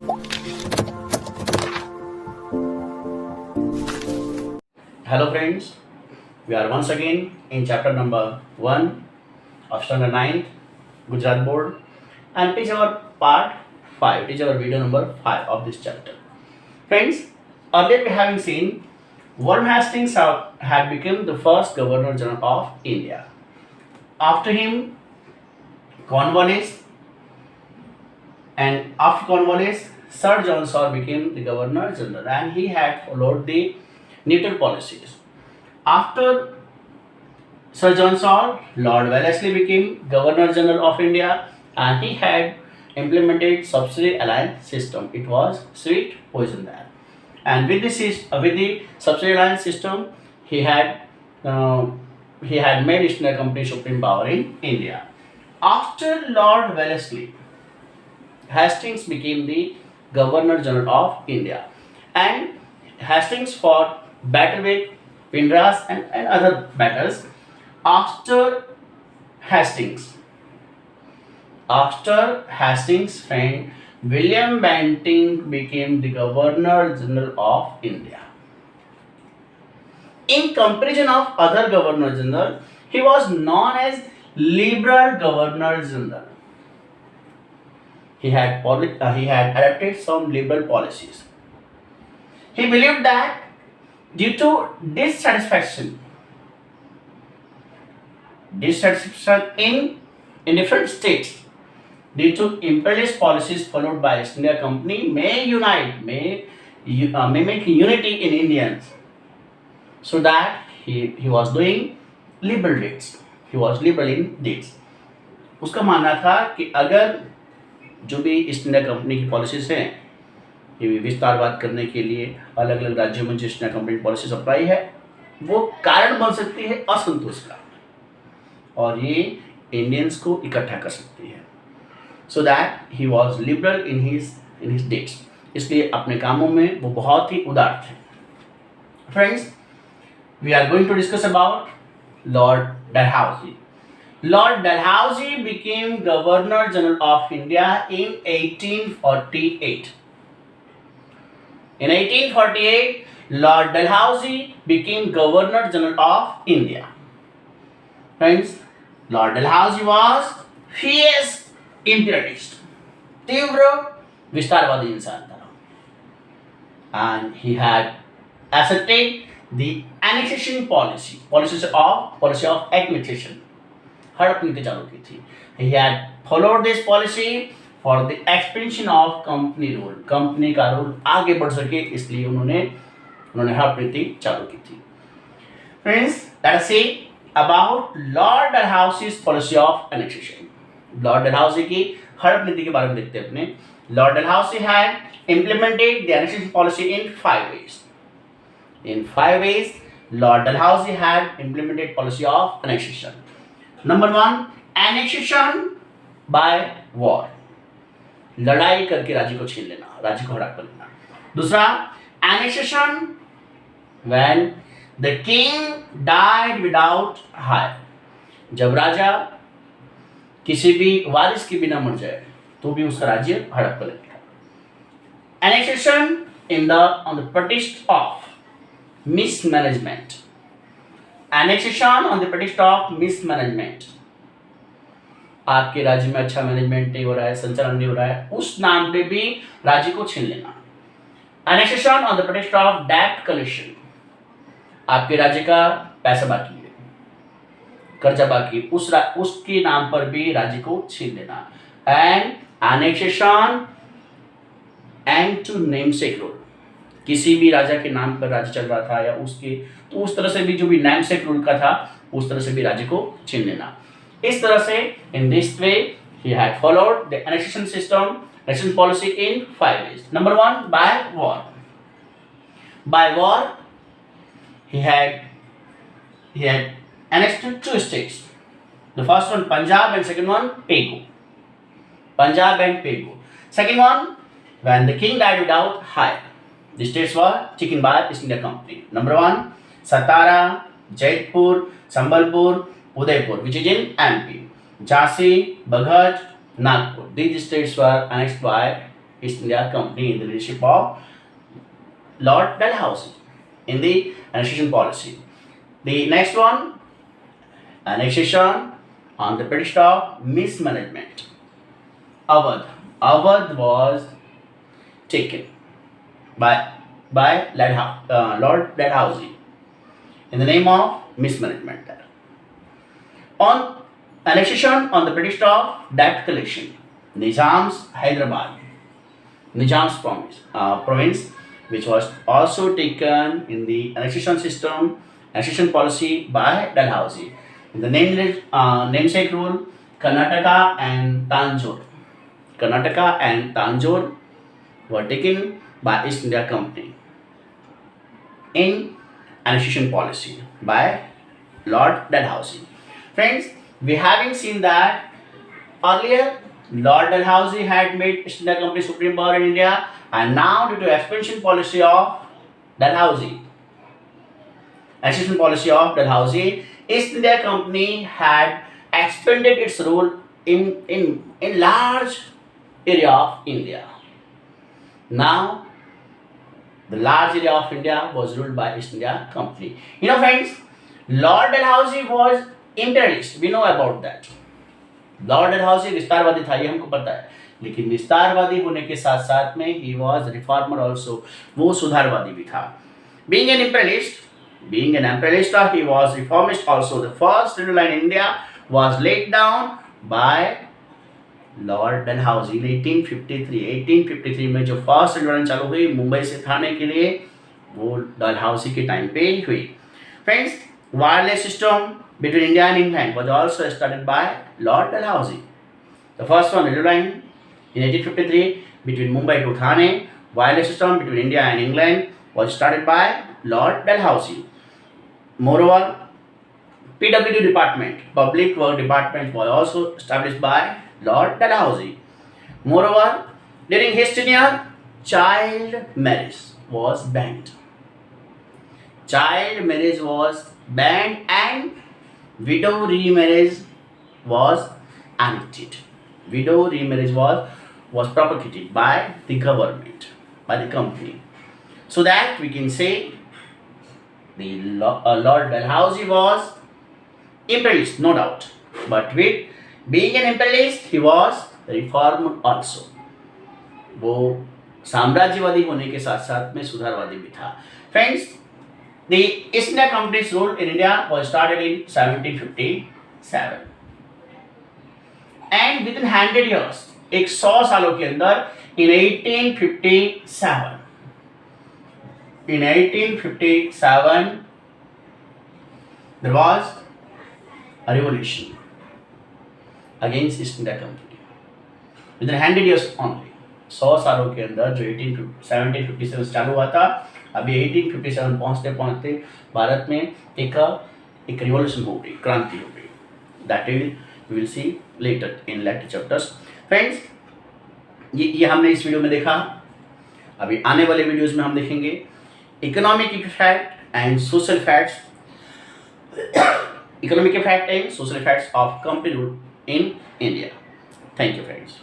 Hello friends, we are once again in chapter number 1 of standard 9th Gujarat board, and it is our part 5, it is our video number 5 of this chapter. Friends, earlier we having seen Warren Hastings had become the first Governor General of India. After him, Cornwallis, and after Cornwallis, Sir John Saw became the Governor General, and he had followed the neutral policies. After Sir John Saw, Lord Wellesley became Governor General of India, and he had implemented subsidy alliance system. It was sweet poison there, and with the subsidy alliance system, he had uh, he had made East India Company supreme power in India. After Lord Wellesley, Hastings became the Governor General of India, and Hastings fought battle with Pindras and other battles. After Hastings, Hastings' friend William Bentinck became the Governor General of India. In comparison of other Governor General, he was known as Liberal Governor General. He had adopted some liberal policies. He believed that due to dissatisfaction in different states due to imperialist policies followed by East India Company may make unity in Indians, so that he was doing liberal deeds. He was liberal in deeds. उसका मानना था कि अगर जो भी east India company की policies हैं, ये विस्तारवाद करने के लिए अलग अलग राज्यों में जो ईस्ट इंडिया कंपनी की पॉलिसीज अप्लाई है, वो कारण बन सकती है असंतोष का, और ये इंडियंस को इकट्ठा कर सकती है. So that he was liberal in his deeds. इसलिए अपने कामों में वो बहुत ही उदार थे. Friends, we are going to discuss about Lord Dalhousie. Lord Dalhousie became Governor General of India in 1848. In 1848, Lord Dalhousie became Governor General of India. Friends, Lord Dalhousie was fierce imperialist, तीव्र विस्तारवादी इंसान था, and he had accepted the annexation policy of annexation. हड़प नीति चालू की थी. He had followed this policy for the expansion of company rule. Company का रूल आगे बढ़ सके, इसलिए उन्होंने हड़प नीति चालू की थी. Friends, let us see about Lord Dalhousie's policy of annexation. Lord Dalhousie की हड़प नीति के बारे में देखते हैं अपने. Lord Dalhousie had implemented the annexation policy in 5 ways. In 5 ways, Lord Dalhousie had implemented policy of annexation. Number 1, annexation by war. लड़ाई करके राज्य को छीन लेना, राज्य को हड़प कर लेना. दूसरा, annexation when the king died without heir. जब राजा किसी भी वारिस के बिना मर जाए तो भी उसका राज्य हड़प कर लेगा. Annexation on the pretext of mismanagement. Annexation on the pretext of mismanagement. आपके राज्य में अच्छा मैनेजमेंट नहीं हो रहा है, संचालन नहीं हो रहा है, उस नाम पे भी राज्य को छीन लेना. Annexation on the pretext of debt collection. आपके राज्य का पैसा बाकी है, कर्जा बाकी, उसके नाम पर भी राज्य को छीन लेना. And annexation and to namesake rule. किसी भी राजा के नाम पर राज्य चल रहा था या उसके, तो उस तरह से भी जो भी नेमसेक रूल का था उस तरह से भी राज्य को छीन लेना. इस तरह से in this way he had followed the annexation system, annexation policy in 5 ways. Number 1, by war. By war, he had annexed 2 states. The first one Punjab and second one Pegu. Punjab and Pegu. Second one, when the king died without heir, the states were taken by East India Company. Number 1, Satara, Jaipur, Sambalpur, Udaipur, which is in MP. Jhansi, Baghat, Nagpur. These states were annexed by East India Company in the leadership of Lord Dalhousie in the annexation policy. The next one, annexation on the pretext of mismanagement. Awadh. Awadh was taken by Lord Dalhousie in the name of mismanagement. On annexation on the pretext of debt collection, Nizam's Hyderabad, Nizam's province, which was also taken in the annexation policy by Dalhousie. In the namesake rule, Karnataka and Tanjore were taken by East India Company in annexation policy by Lord Dalhousie. Friends, we having seen that earlier Lord Dalhousie had made East India Company supreme power in India, and now due to expansion policy of Dalhousie, East India Company had expanded its rule in large area of India. Now the large area of India was ruled by East India Company. You know, friends, Lord Dalhousie was imperialist. We know about that. Lord Dalhousie विस्तारवादी था, ये हमको पता है, लेकिन विस्तारवादी होने के साथ साथ में ही वॉज रिफॉर्मर ऑल्सो, वो सुधारवादी भी था. Being an imperialist, he was reformist also. The first railway line in India was laid down by Lord Dalhousie in 1853 में जो फर्स्ट रेलवे लाइन चालू हुई मुंबई से थाने के लिए, वो डलहौसी के टाइम पे हुई. Friends, wireless system between India and England was also started by Lord Dalhousie. The first one, railway line in 1853 between Mumbai to Thane, wireless system between India and England was started by Lord Dalhousie. Moreover, PWD department, Public Work Department, was also established by Lord Dalhousie. Moreover, during his tenure, child marriage was banned. And widow remarriage was enacted. Widow remarriage was propagated by the government, by the company. So that we can say the Lord Dalhousie was imperialist, no doubt. But with being an imperialist, he was reformer also. वो साम्राज्यवादी होने के साथ साथ में सुधारवादी भी था. Friends, the East India Company's rule in India was started in 1757, and within 100 years, 100 सालों के अंदर, in 1857, there was a revolution against East India Company. Within 100 years only, 100 सालों के अंदर जो 1757 चालू हुआ था, अभी 1857 पहुँचते भारत में एक रिवॉल्यूशन हो गई, क्रांति हो गई. That we will see later in later chapters. Friends, ये हमने इस वीडियो में देखा. अभी आने वाले वीडियोस में हम देखेंगे economic effect and social facts of company rule in India. Thank you friends.